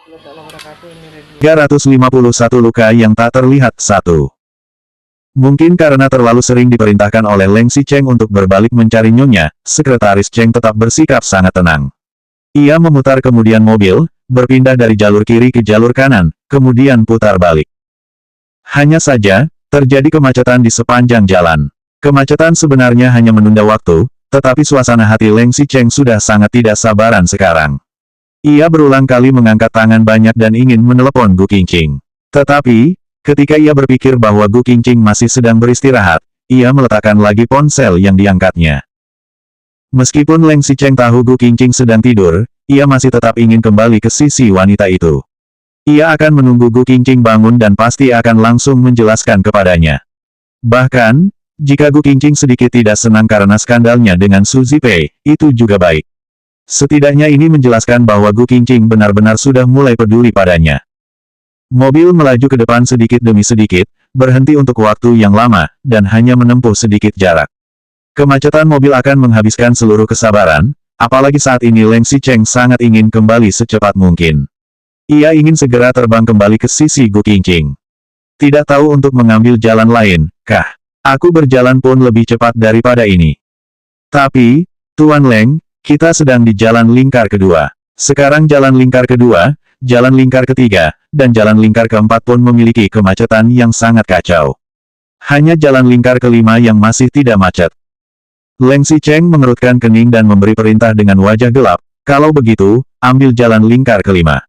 351 luka yang tak terlihat. 1. Mungkin karena terlalu sering diperintahkan oleh Leng Xicheng untuk berbalik mencari nyonya, Sekretaris Cheng tetap bersikap sangat tenang. Ia memutar kemudian mobil, berpindah dari jalur kiri ke jalur kanan, kemudian putar balik. Hanya saja, terjadi kemacetan di sepanjang jalan. Kemacetan sebenarnya hanya menunda waktu, tetapi suasana hati Leng Xicheng sudah sangat tidak sabaran sekarang. Ia berulang kali mengangkat tangan banyak dan ingin menelepon Gu Qingqing. Tetapi, ketika ia berpikir bahwa Gu Qingqing masih sedang beristirahat, ia meletakkan lagi ponsel yang diangkatnya. Meskipun Leng Xicheng tahu Gu Qingqing sedang tidur, ia masih tetap ingin kembali ke sisi wanita itu. Ia akan menunggu Gu Qingqing bangun dan pasti akan langsung menjelaskan kepadanya. Bahkan, jika Gu Qingqing sedikit tidak senang karena skandalnya dengan Su Zipei, itu juga baik. Setidaknya ini menjelaskan bahwa Gu Qingqing benar-benar sudah mulai peduli padanya. Mobil melaju ke depan sedikit demi sedikit, berhenti untuk waktu yang lama, dan hanya menempuh sedikit jarak. Kemacetan mobil akan menghabiskan seluruh kesabaran, apalagi saat ini Leng Xicheng sangat ingin kembali secepat mungkin. Ia ingin segera terbang kembali ke sisi Gu Qingqing. Tidak tahu untuk mengambil jalan lain, kah? Aku berjalan pun lebih cepat daripada ini. Tapi, Tuan Leng, kita sedang di jalan lingkar kedua. Sekarang jalan lingkar kedua, jalan lingkar ketiga, dan jalan lingkar keempat pun memiliki kemacetan yang sangat kacau. Hanya jalan lingkar kelima yang masih tidak macet. Leng Xicheng mengerutkan kening dan memberi perintah dengan wajah gelap, kalau begitu, ambil jalan lingkar kelima.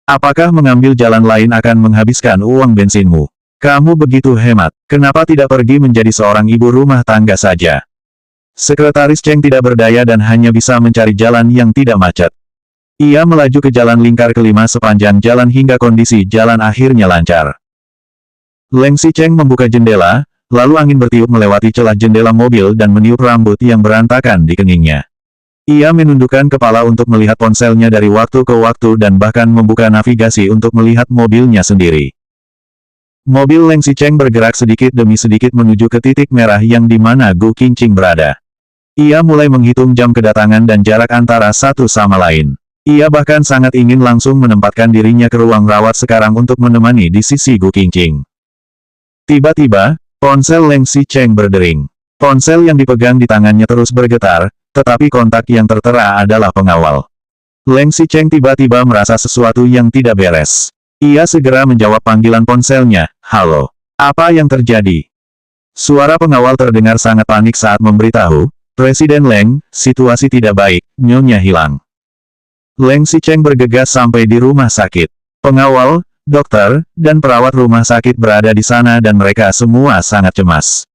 Apakah mengambil jalan lain akan menghabiskan uang bensinmu? Kamu begitu hemat, kenapa tidak pergi menjadi seorang ibu rumah tangga saja? Sekretaris Cheng tidak berdaya dan hanya bisa mencari jalan yang tidak macet. Ia melaju ke jalan lingkar kelima sepanjang jalan hingga kondisi jalan akhirnya lancar. Leng Xicheng membuka jendela, lalu angin bertiup melewati celah jendela mobil dan meniup rambut yang berantakan di keningnya. Ia menundukkan kepala untuk melihat ponselnya dari waktu ke waktu dan bahkan membuka navigasi untuk melihat mobilnya sendiri. Mobil Leng Xicheng bergerak sedikit demi sedikit menuju ke titik merah yang di mana Gu Qingqing berada. Ia mulai menghitung jam kedatangan dan jarak antara satu sama lain. Ia bahkan sangat ingin langsung menempatkan dirinya ke ruang rawat sekarang untuk menemani di sisi Gu Qingqing. Tiba-tiba, ponsel Leng Xicheng berdering. Ponsel yang dipegang di tangannya terus bergetar, tetapi kontak yang tertera adalah pengawal. Leng Xicheng tiba-tiba merasa sesuatu yang tidak beres. Ia segera menjawab panggilan ponselnya, "Halo, apa yang terjadi?" Suara pengawal terdengar sangat panik saat memberitahu, "Presiden Leng, situasi tidak baik, nyonya hilang." Leng Xicheng bergegas sampai di rumah sakit. Pengawal, dokter, dan perawat rumah sakit berada di sana dan mereka semua sangat cemas.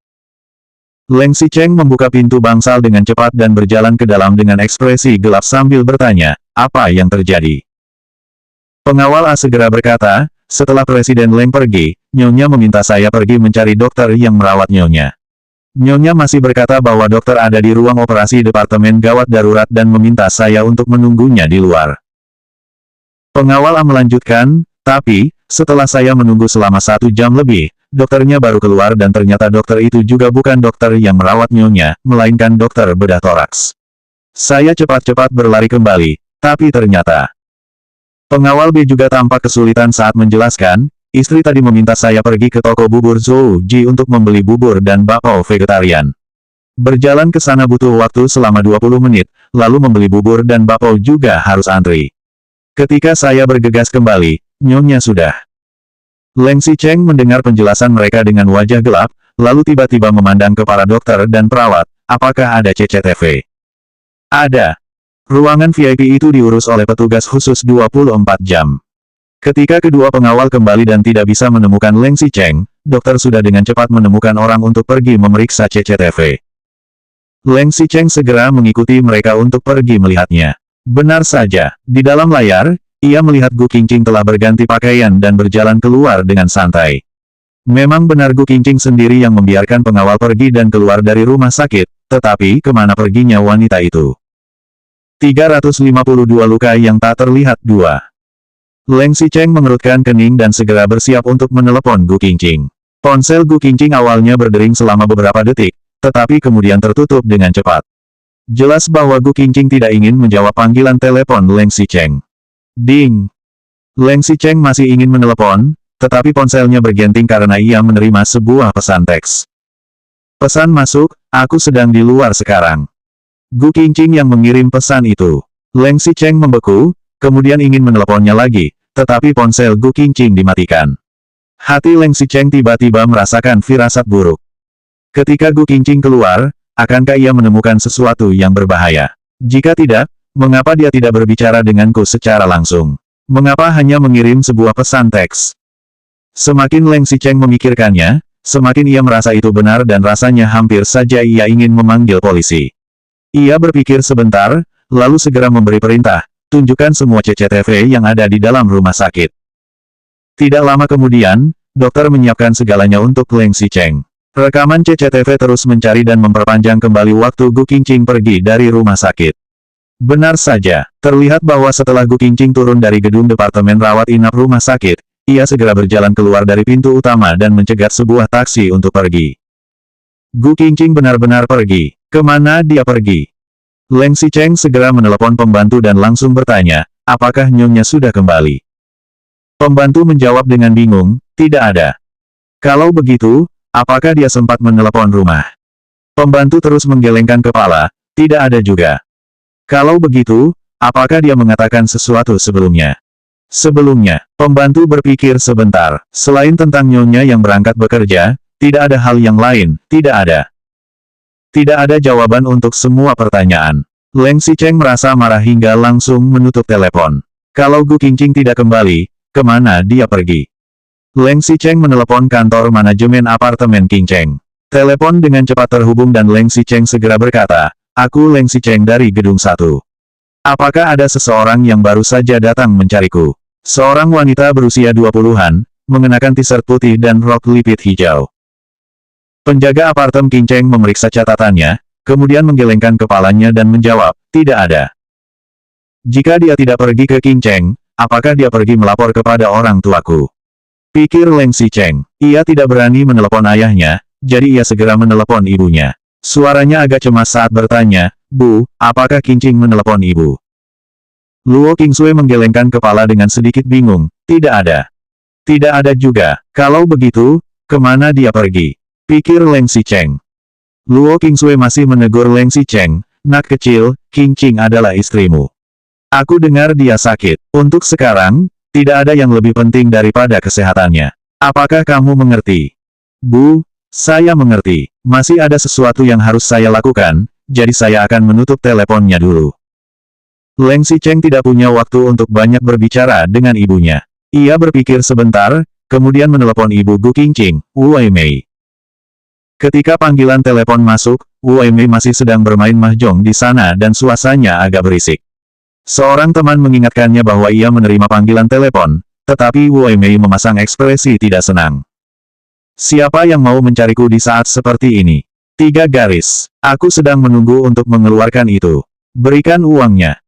Leng Xicheng membuka pintu bangsal dengan cepat dan berjalan ke dalam dengan ekspresi gelap sambil bertanya, "Apa yang terjadi?" Pengawal A segera berkata, "Setelah Presiden Leng pergi, Nyonya meminta saya pergi mencari dokter yang merawat Nyonya. Nyonya masih berkata bahwa dokter ada di ruang operasi Departemen Gawat Darurat dan meminta saya untuk menunggunya di luar." Pengawal A melanjutkan, "Tapi, setelah saya menunggu selama 1 jam lebih, dokternya baru keluar dan ternyata dokter itu juga bukan dokter yang merawat Nyonya, melainkan dokter bedah toraks. Saya cepat-cepat berlari kembali, tapi ternyata..." Pengawal B juga tampak kesulitan saat menjelaskan, "Istri tadi meminta saya pergi ke toko bubur Zhou Ji untuk membeli bubur dan bakpao vegetarian. Berjalan ke sana butuh waktu selama 20 menit, lalu membeli bubur dan bakpao juga harus antri. Ketika saya bergegas kembali, Nyonya sudah..." Leng Xicheng mendengar penjelasan mereka dengan wajah gelap, lalu tiba-tiba memandang ke para dokter dan perawat, "Apakah ada CCTV?" "Ada. Ruangan VIP itu diurus oleh petugas khusus 24 jam. Ketika kedua pengawal kembali dan tidak bisa menemukan Leng Xicheng, dokter sudah dengan cepat menemukan orang untuk pergi memeriksa CCTV. Leng Xicheng segera mengikuti mereka untuk pergi melihatnya. Benar saja, di dalam layar, ia melihat Gu Qingqing telah berganti pakaian dan berjalan keluar dengan santai. Memang benar Gu Qingqing sendiri yang membiarkan pengawal pergi dan keluar dari rumah sakit, tetapi kemana perginya wanita itu? 352 luka yang tak terlihat 2. Leng Xicheng mengerutkan kening dan segera bersiap untuk menelepon Gu Qingqing. Ponsel Gu Qingqing awalnya berdering selama beberapa detik, tetapi kemudian tertutup dengan cepat. Jelas bahwa Gu Qingqing tidak ingin menjawab panggilan telepon Leng Xicheng. Ding! Leng Xicheng masih ingin menelepon, tetapi ponselnya bergenting karena ia menerima sebuah pesan teks. Pesan masuk, aku sedang di luar sekarang. Gu Qingqing yang mengirim pesan itu. Leng Xicheng membeku, kemudian ingin meneleponnya lagi, tetapi ponsel Gu Qingqing dimatikan. Hati Leng Xicheng tiba-tiba merasakan firasat buruk. Ketika Gu Qingqing keluar, akankah ia menemukan sesuatu yang berbahaya? Jika tidak, mengapa dia tidak berbicara denganku secara langsung? Mengapa hanya mengirim sebuah pesan teks? Semakin Leng Xicheng memikirkannya, semakin ia merasa itu benar dan rasanya hampir saja ia ingin memanggil polisi. Ia berpikir sebentar, lalu segera memberi perintah, tunjukkan semua CCTV yang ada di dalam rumah sakit. Tidak lama kemudian, dokter menyiapkan segalanya untuk Leng Xicheng. Rekaman CCTV terus mencari dan memperpanjang kembali waktu Gu Qingqing pergi dari rumah sakit. Benar saja, terlihat bahwa setelah Gu Qingqing turun dari gedung departemen rawat inap rumah sakit, ia segera berjalan keluar dari pintu utama dan mencegat sebuah taksi untuk pergi. Gu Qingqing benar-benar pergi. Kemana dia pergi? Leng Xicheng segera menelepon pembantu dan langsung bertanya, apakah nyonya sudah kembali? Pembantu menjawab dengan bingung, tidak ada. Kalau begitu, apakah dia sempat menelepon rumah? Pembantu terus menggelengkan kepala, tidak ada juga. Kalau begitu, apakah dia mengatakan sesuatu sebelumnya? Sebelumnya, pembantu berpikir sebentar, selain tentang nyonya yang berangkat bekerja, tidak ada hal yang lain, tidak ada. Tidak ada jawaban untuk semua pertanyaan. Leng Xicheng merasa marah hingga langsung menutup telepon. Kalau Gu Qingqing tidak kembali, kemana dia pergi? Leng Xicheng menelepon kantor manajemen apartemen Qingcheng. Telepon dengan cepat terhubung dan Leng Xicheng segera berkata, aku Leng Xicheng dari gedung 1. Apakah ada seseorang yang baru saja datang mencariku? Seorang wanita berusia 20-an, mengenakan t-shirt putih dan rok lipit hijau. Penjaga apartemen Qingcheng memeriksa catatannya, kemudian menggelengkan kepalanya dan menjawab, tidak ada. Jika dia tidak pergi ke Qingcheng, apakah dia pergi melapor kepada orang tuaku? Pikir Leng Xicheng. Ia tidak berani menelepon ayahnya, jadi ia segera menelepon ibunya. Suaranya agak cemas saat bertanya, Bu, apakah Qingqing menelepon ibu? Luo Qingsui menggelengkan kepala dengan sedikit bingung, tidak ada. Tidak ada juga. Kalau begitu, kemana dia pergi? Pikir Leng Xicheng. Luo Qingsui masih menegur Leng Xicheng, nak kecil, Qingqing adalah istrimu. Aku dengar dia sakit. Untuk sekarang, tidak ada yang lebih penting daripada kesehatannya. Apakah kamu mengerti? Bu, saya mengerti. Masih ada sesuatu yang harus saya lakukan, jadi saya akan menutup teleponnya dulu. Leng Xicheng tidak punya waktu untuk banyak berbicara dengan ibunya. Ia berpikir sebentar, kemudian menelepon ibu Gu Qingqing, Wu Weimei. Ketika panggilan telepon masuk, Wu Weimei masih sedang bermain mahjong di sana dan suasananya agak berisik. Seorang teman mengingatkannya bahwa ia menerima panggilan telepon, tetapi Wu Weimei memasang ekspresi tidak senang. Siapa yang mau mencariku di saat seperti ini? 3 garis. Aku sedang menunggu untuk mengeluarkan itu. Berikan uangnya.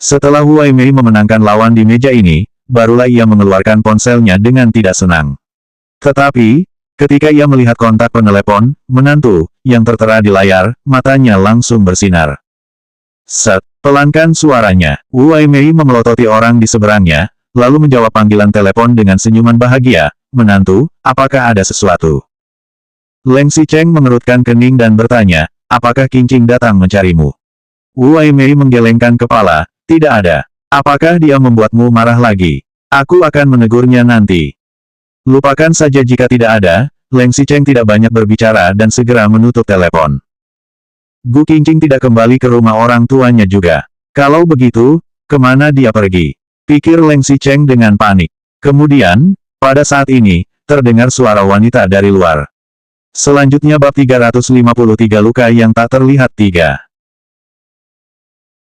Setelah Wu Weimei memenangkan lawan di meja ini, barulah ia mengeluarkan ponselnya dengan tidak senang. Tetapi, ketika ia melihat kontak penelepon, menantu, yang tertera di layar, matanya langsung bersinar. Set, pelankan suaranya. Wu Weimei memelototi orang di seberangnya, lalu menjawab panggilan telepon dengan senyuman bahagia, menantu, apakah ada sesuatu? Leng Xicheng mengerutkan kening dan bertanya, apakah Qingqing datang mencarimu? Wu Weimei menggelengkan kepala, tidak ada. Apakah dia membuatmu marah lagi? Aku akan menegurnya nanti. Lupakan saja jika tidak ada. Leng Xicheng tidak banyak berbicara dan segera menutup telepon. Gu Qingqing tidak kembali ke rumah orang tuanya juga. Kalau begitu, kemana dia pergi? Pikir Leng Xicheng dengan panik. Kemudian, pada saat ini, terdengar suara wanita dari luar. Selanjutnya bab 353 luka yang tak terlihat 3.